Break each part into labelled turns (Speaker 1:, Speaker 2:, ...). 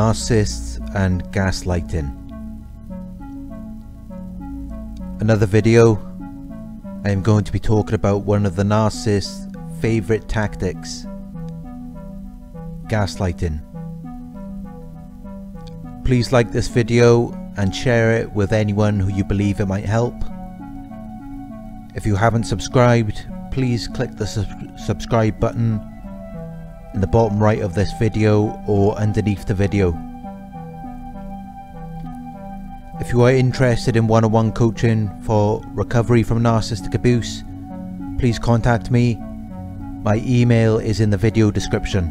Speaker 1: Narcissists and Gaslighting. Another video, I am going to be talking about one of the narcissist's favourite tactics, gaslighting. Please like this video and share it with anyone who you believe it might help. If you haven't subscribed, please click the subscribe button in the bottom right of this video or underneath the video. If you are interested in one-on-one coaching for recovery from narcissistic abuse, please contact me. My email is in the video description.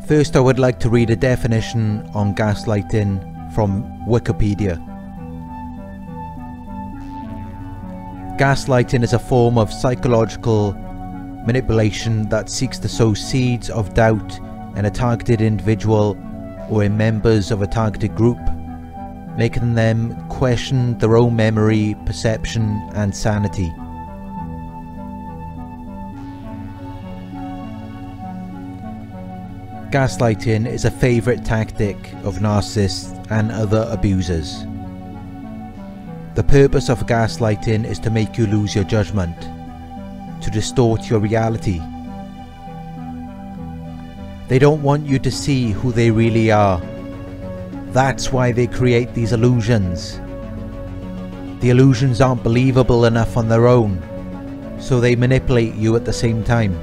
Speaker 1: First, I would like to read a definition on gaslighting from Wikipedia. Gaslighting is a form of psychological manipulation that seeks to sow seeds of doubt in a targeted individual or in members of a targeted group, making them question their own memory, perception and sanity. Gaslighting is a favourite tactic of narcissists and other abusers. The purpose of gaslighting is to make you lose your judgment, to distort your reality. They don't want you to see who they really are. That's why they create these illusions. The illusions aren't believable enough on their own, so they manipulate you at the same time.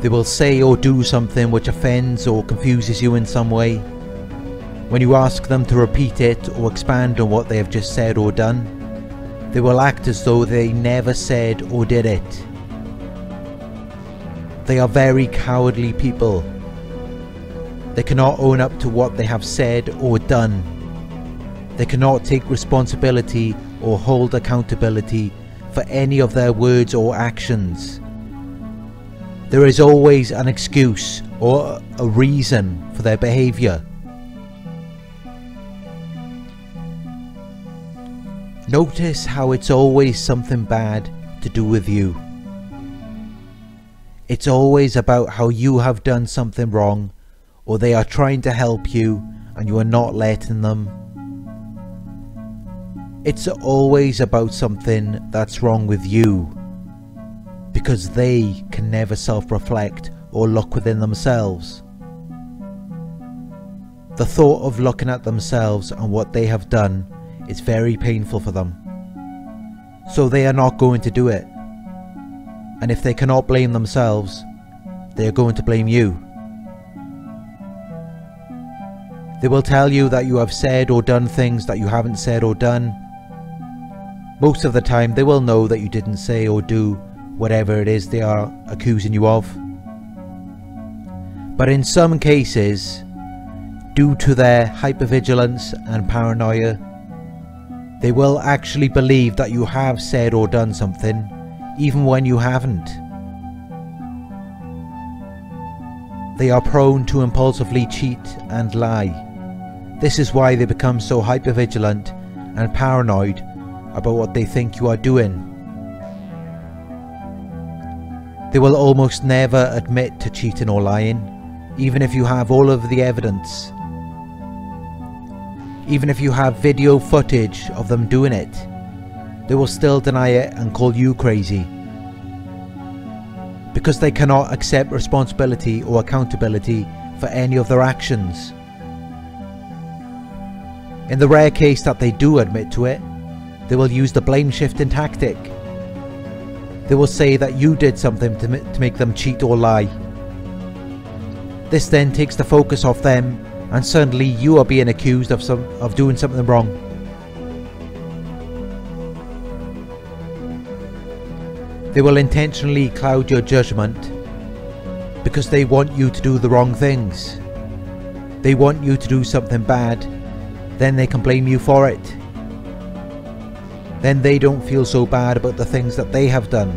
Speaker 1: They will say or do something which offends or confuses you in some way. When you ask them to repeat it or expand on what they have just said or done, they will act as though they never said or did it. They are very cowardly people. They cannot own up to what they have said or done. They cannot take responsibility or hold accountability for any of their words or actions. There is always an excuse or a reason for their behaviour. Notice how it's always something bad to do with you. It's always about how you have done something wrong, or they are trying to help you and you are not letting them. It's always about something that's wrong with you, because they can never self-reflect or look within themselves. The thought of looking at themselves and what they have done is very painful for them, so they are not going to do it. And if they cannot blame themselves, they are going to blame you. They will tell you that you have said or done things that you haven't said or done. Most of the time they will know that you didn't say or do whatever it is they are accusing you of. But in some cases, due to their hypervigilance and paranoia, they will actually believe that you have said or done something, even when you haven't. They are prone to impulsively cheat and lie. This is why they become so hypervigilant and paranoid about what they think you are doing. They will almost never admit to cheating or lying, even if you have all of the evidence. Even if you have video footage of them doing it, they will still deny it and call you crazy, because they cannot accept responsibility or accountability for any of their actions. In the rare case that they do admit to it, they will use the blame shifting tactic. They will say that you did something to make them cheat or lie. This then takes the focus off them, and suddenly you are being accused of doing something wrong. They will intentionally cloud your judgment because they want you to do the wrong things. They want you to do something bad, then they can blame you for it. Then they don't feel so bad about the things that they have done,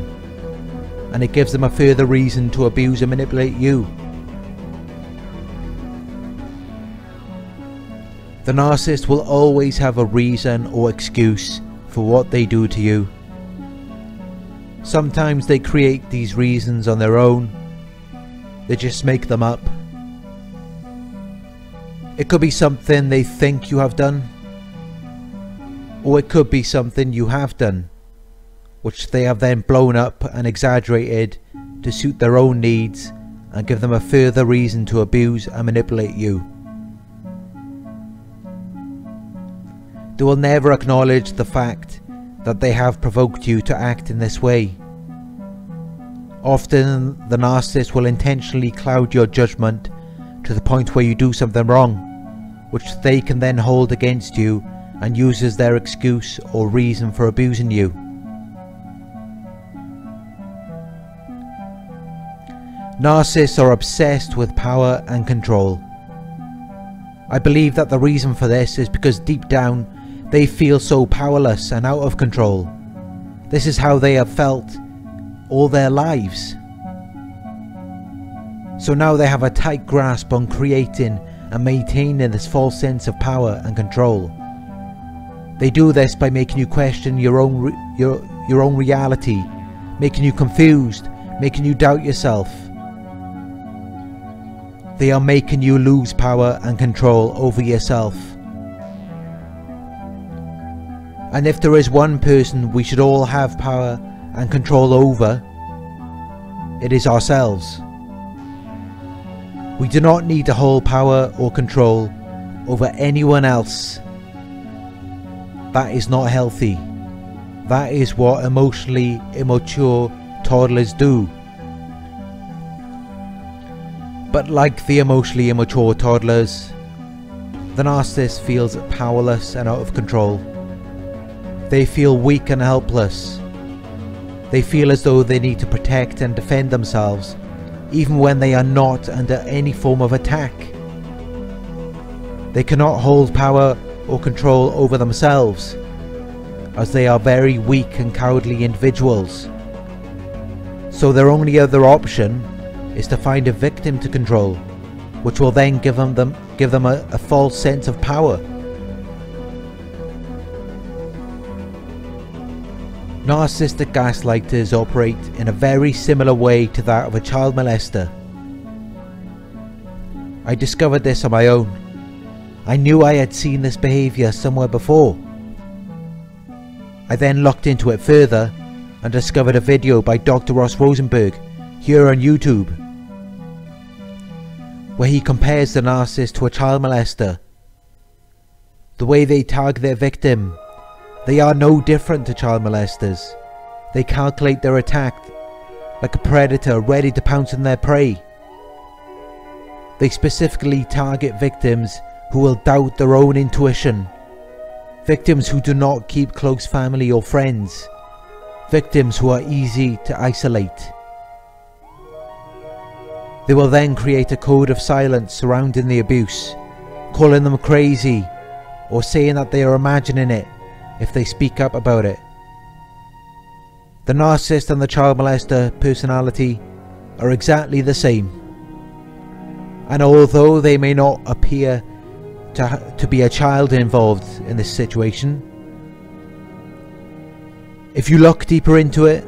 Speaker 1: and it gives them a further reason to abuse and manipulate you. The narcissist will always have a reason or excuse for what they do to you. Sometimes they create these reasons on their own. They just make them up. It could be something they think you have done, or it could be something you have done, which they have then blown up and exaggerated to suit their own needs and give them a further reason to abuse and manipulate you. They will never acknowledge the fact that they have provoked you to act in this way. Often the narcissist will intentionally cloud your judgment to the point where you do something wrong, which they can then hold against you and use as their excuse or reason for abusing you. Narcissists are obsessed with power and control. I believe that the reason for this is because deep down they feel so powerless and out of control. This is how they have felt all their lives. So now they have a tight grasp on creating and maintaining this false sense of power and control. They do this by making you question your own reality, making you confused, making you doubt yourself. They are making you lose power and control over yourself. And if there is one person we should all have power and control over, it is ourselves. We do not need to hold power or control over anyone else. That is not healthy. That is what emotionally immature toddlers do. But like the emotionally immature toddlers, the narcissist feels powerless and out of control. They feel weak and helpless. They feel as though they need to protect and defend themselves, even when they are not under any form of attack. They cannot hold power or control over themselves, as they are very weak and cowardly individuals. So their only other option is to find a victim to control, which will then give them a false sense of power. Narcissistic gaslighters operate in a very similar way to that of a child molester. I discovered this on my own. I knew I had seen this behaviour somewhere before. I then looked into it further and discovered a video by Dr. Rosenberg here on YouTube, where he compares the narcissist to a child molester. The way they target their victim, they are no different to child molesters. They calculate their attack like a predator ready to pounce on their prey. They specifically target victims who will doubt their own intuition, victims who do not keep close family or friends, victims who are easy to isolate. They will then create a code of silence surrounding the abuse, calling them crazy or saying that they are imagining it if they speak up about it. The narcissist and the child molester personality are exactly the same. And although they may not appear to be a child involved in this situation, if you look deeper into it,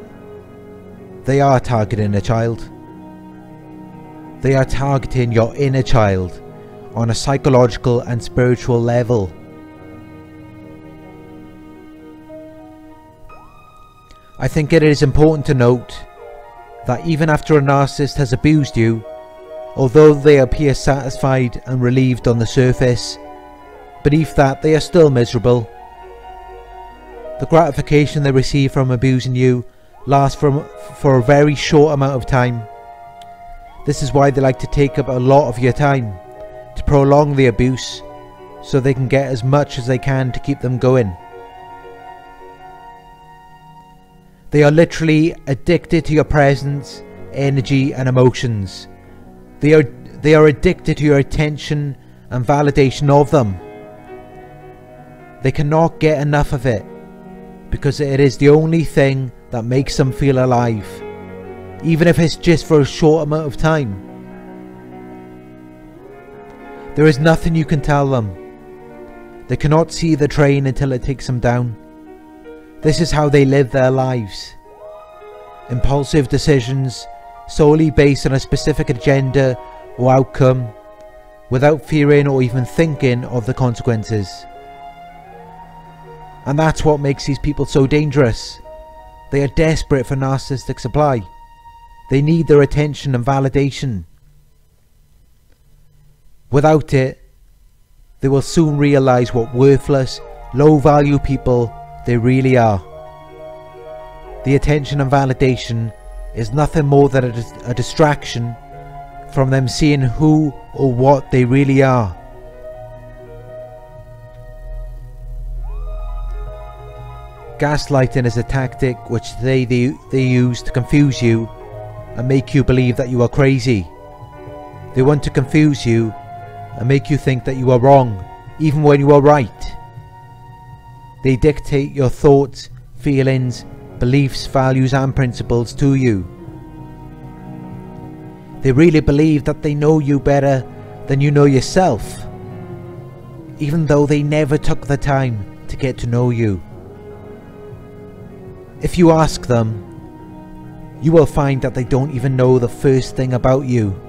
Speaker 1: they are targeting a child. They are targeting your inner child on a psychological and spiritual level. I think it is important to note that even after a narcissist has abused you, although they appear satisfied and relieved on the surface, beneath that they are still miserable. The gratification they receive from abusing you lasts for a very short amount of time. This is why they like to take up a lot of your time, to prolong the abuse, so they can get as much as they can to keep them going. They are literally addicted to your presence, energy and emotions. They are addicted to your attention and validation of them. They cannot get enough of it, because it is the only thing that makes them feel alive, even if it's just for a short amount of time. There is nothing you can tell them. They cannot see the train until it takes them down. This is how they live their lives. impulsive decisions solely based on a specific agenda or outcome, without fearing or even thinking of the consequences. And that's what makes these people so dangerous. They are desperate for narcissistic supply. They need their attention and validation. Without it, they will soon realize what worthless, low-value people they really are. The attention and validation is nothing more than a distraction from them seeing who or what they really are. Gaslighting is a tactic which they use to confuse you and make you believe that you are crazy. They want to confuse you and make you think that you are wrong, even when you are right. They dictate your thoughts, feelings, beliefs, values and principles to you. They really believe that they know you better than you know yourself, even though they never took the time to get to know you. If you ask them, you will find that they don't even know the first thing about you,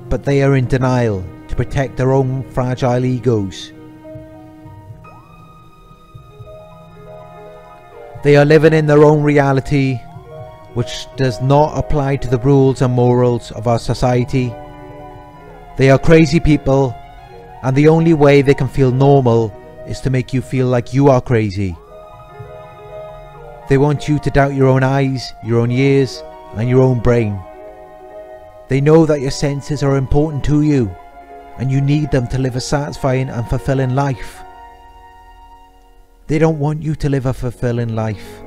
Speaker 1: but they are in denial to protect their own fragile egos. They are living in their own reality, which does not apply to the rules and morals of our society. They are crazy people, and the only way they can feel normal is to make you feel like you are crazy. They want you to doubt your own eyes, your own ears, and your own brain. They know that your senses are important to you, and you need them to live a satisfying and fulfilling life. They don't want you to live a fulfilling life,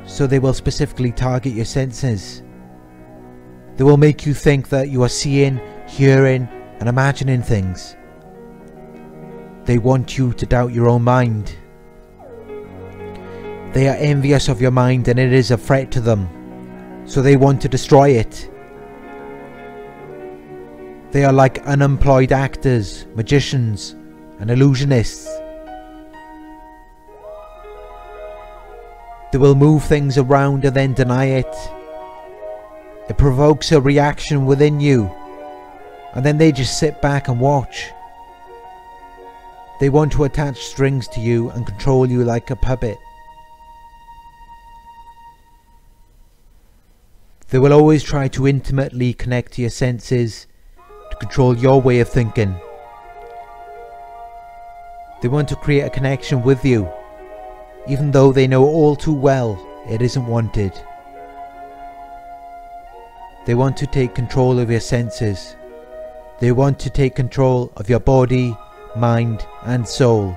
Speaker 1: so they will specifically target your senses. They will make you think that you are seeing, hearing, and imagining things. They want you to doubt your own mind. They are envious of your mind and it is a threat to them, so they want to destroy it. They are like unemployed actors, magicians, and illusionists. They will move things around and then deny it. It provokes a reaction within you, and then they just sit back and watch. They want to attach strings to you and control you like a puppet. They will always try to intimately connect to your senses to control your way of thinking. They want to create a connection with you, even though they know all too well it isn't wanted. They want to take control of your senses. They want to take control of your body, mind, and soul.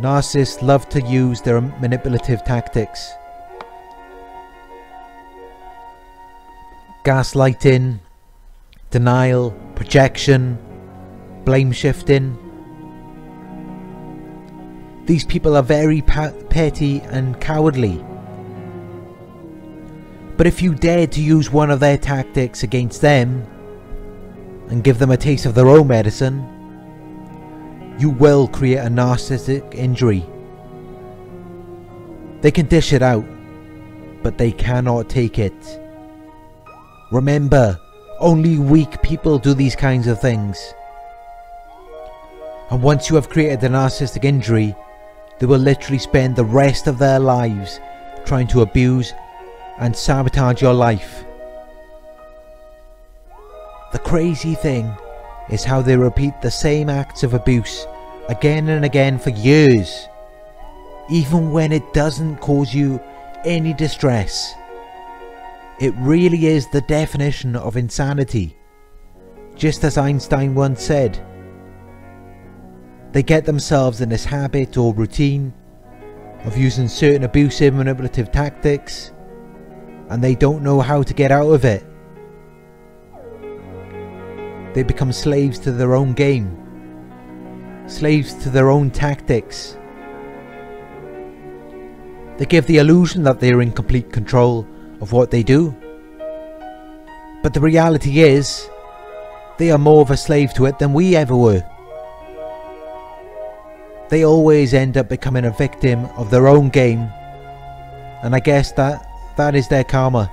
Speaker 1: Narcissists love to use their manipulative tactics. Gaslighting, denial, projection, blame shifting. These people are very petty and cowardly. But if you dare to use one of their tactics against them and give them a taste of their own medicine, you will create a narcissistic injury. They can dish it out, but they cannot take it. Remember, only weak people do these kinds of things. And once you have created a narcissistic injury, they will literally spend the rest of their lives trying to abuse and sabotage your life. The crazy thing is how they repeat the same acts of abuse again and again for years, even when it doesn't cause you any distress. It really is the definition of insanity. Just as Einstein once said, they get themselves in this habit or routine of using certain abusive manipulative tactics, and they don't know how to get out of it. They become slaves to their own game, slaves to their own tactics. They give the illusion that they are in complete control of what they do, but the reality is they are more of a slave to it than we ever were. they always end up becoming a victim of their own game, and I guess that is their karma.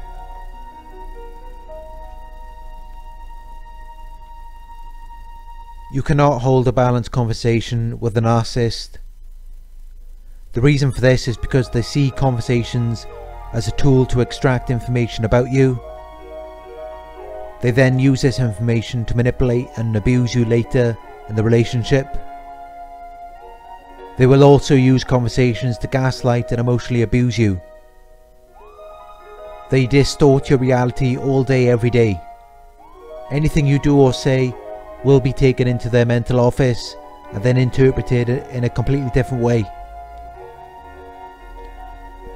Speaker 1: You cannot hold a balanced conversation with a narcissist. The reason for this is because they see conversations as a tool to extract information about you. They then use this information to manipulate and abuse you later in the relationship. They will also use conversations to gaslight and emotionally abuse you. They distort your reality all day, every day. Anything you do or say will be taken into their mental office and then interpreted in a completely different way.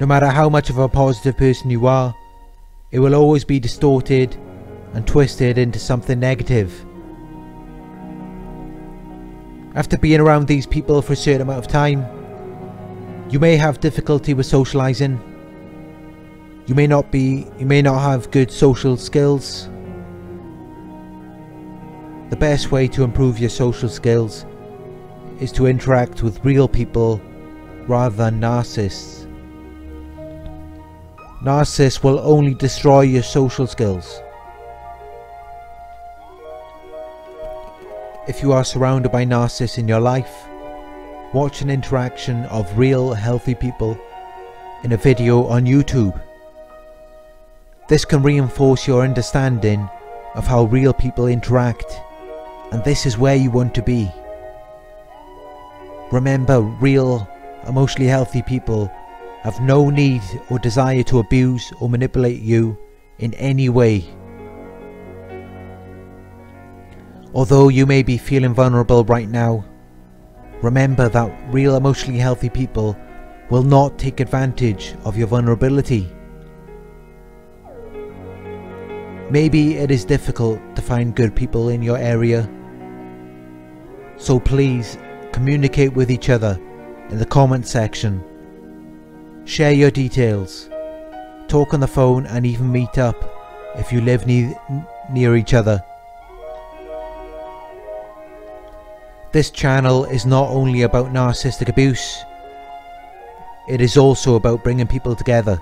Speaker 1: No matter how much of a positive person you are, it will always be distorted and twisted into something negative. After being around these people for a certain amount of time, you may have difficulty with socializing. You may not have good social skills. The best way to improve your social skills is to interact with real people rather than narcissists. Narcissists will only destroy your social skills. If you are surrounded by narcissists in your life, watch an interaction of real healthy people in a video on YouTube. This can reinforce your understanding of how real people interact, and this is where you want to be. Remember, real, emotionally healthy people have no need or desire to abuse or manipulate you in any way. Although you may be feeling vulnerable right now, remember that real emotionally healthy people will not take advantage of your vulnerability. Maybe it is difficult to find good people in your area, so please communicate with each other in the comment section. Share your details, talk on the phone, and even meet up if you live near each other. This channel is not only about narcissistic abuse, it is also about bringing people together.